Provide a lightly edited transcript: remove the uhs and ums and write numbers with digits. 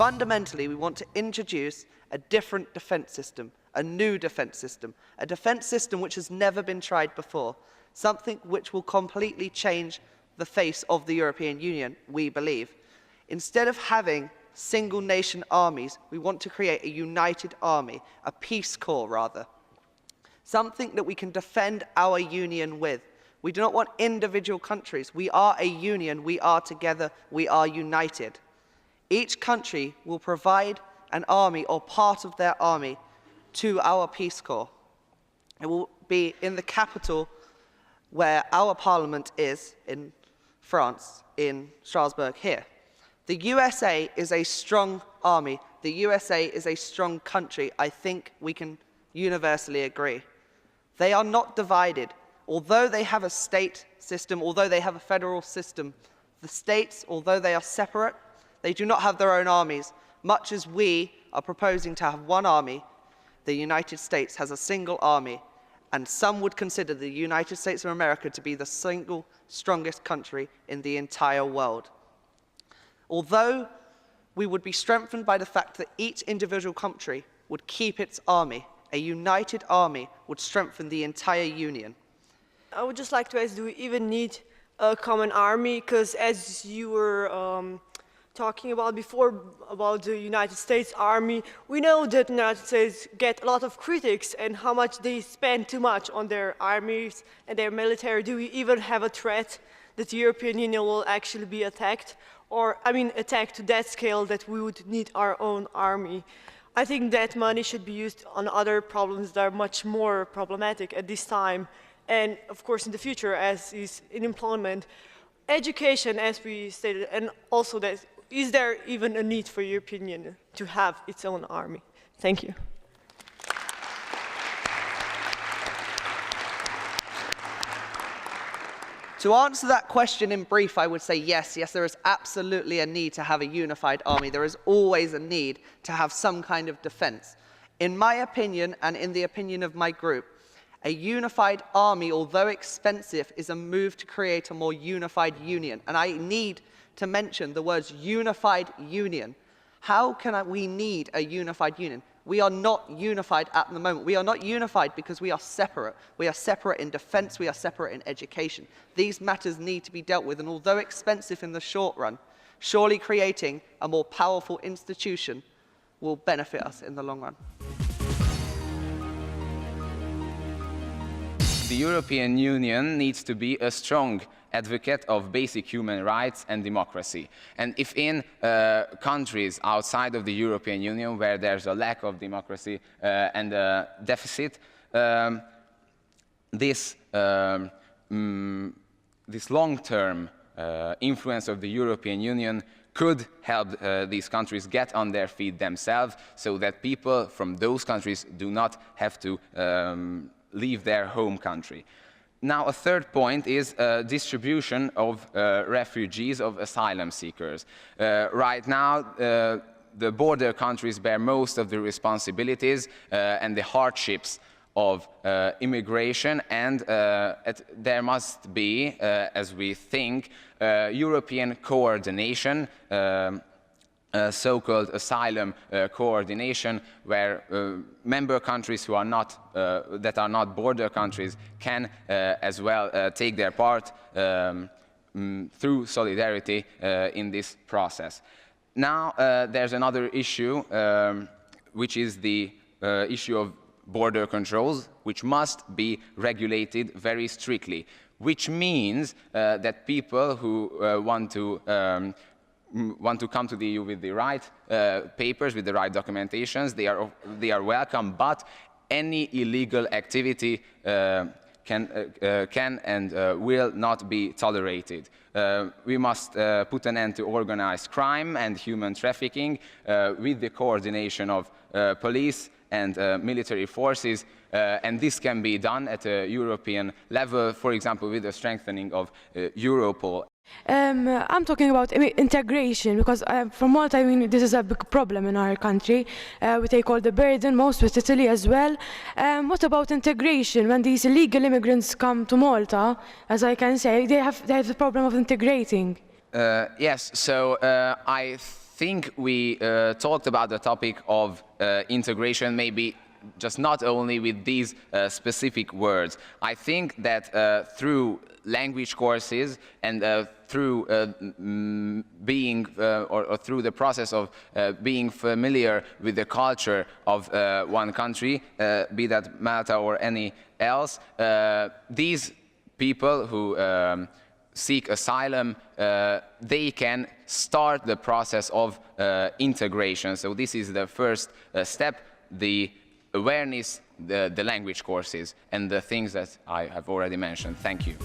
Fundamentally, we want to introduce a different defence system, a new defence system, a defence system which has never been tried before, something which will completely change the face of the European Union, we believe. Instead of having single nation armies, we want to create a united army, a peace corps rather, something that we can defend our union with. We do not want individual countries. We are a union, we are together, we are united. Each country will provide an army or part of their army to our peace corps. It will be in the capital where our parliament is, in France, in Strasbourg here. The USA is a strong army. The USA is a strong country. I think we can universally agree. They are not divided. Although they have a state system, although they have a federal system, the states, although they are separate, they do not have their own armies. Much as we are proposing to have one army, the United States has a single army, and some would consider the United States of America to be the single strongest country in the entire world. Although we would be strengthened by the fact that each individual country would keep its army, a united army would strengthen the entire union. I would just like to ask, do we even need a common army? Because as you were talking about before, about the United States Army, we know that the United States get a lot of critics and how much they spend too much on their armies and their military. Do we even have a threat that the European Union will actually be attacked? Or, I mean, attacked to that scale that we would need our own army? I think that money should be used on other problems that are much more problematic at this time. And of course in the future, as is in employment, education, as we stated, and also that, is there even a need for European Union to have its own army? Thank you. To answer that question in brief, I would say yes, there is absolutely a need to have a unified army. There is always a need to have some kind of defense. In my opinion, and in the opinion of my group, a unified army, although expensive, is a move to create a more unified union. And I need to mention the words unified union. How can we need a unified union? We are not unified at the moment. We are not unified because we are separate. We are separate in defense, we are separate in education. These matters need to be dealt with, and although expensive in the short run, surely creating a more powerful institution will benefit us in the long run. The European Union needs to be a strong advocate of basic human rights and democracy. And if in countries outside of the European Union where there's a lack of democracy and a deficit, this long-term influence of the European Union could help these countries get on their feet themselves, so that people from those countries do not have to leave their home country. Now, a third point is distribution of refugees, of asylum seekers. Right now, the border countries bear most of the responsibilities and the hardships of immigration, and there must be, as we think, European coordination, so-called asylum coordination, where member countries who are not, that are not border countries can as well take their part through solidarity in this process. Now there's another issue, which is the issue of border controls, which must be regulated very strictly, which means that people who want to come to the EU with the right papers, with the right documentations, they are welcome, but any illegal activity can and will not be tolerated. We must put an end to organized crime and human trafficking with the coordination of police and military forces, and this can be done at a European level, for example, with the strengthening of Europol. I'm talking about integration, because from what I mean, this is a big problem in our country. We take all the burden, most with Italy as well. What about integration? When these illegal immigrants come to Malta, as I can say, they have the problem of integrating. Yes, so I think we talked about the topic of integration maybe just not only with these specific words. I think that through language courses and through being or through the process of being familiar with the culture of one country, be that Malta or any else, these people who seek asylum, they can start the process of integration. So this is the first step, the awareness, the language courses, and the things that I have already mentioned. Thank you.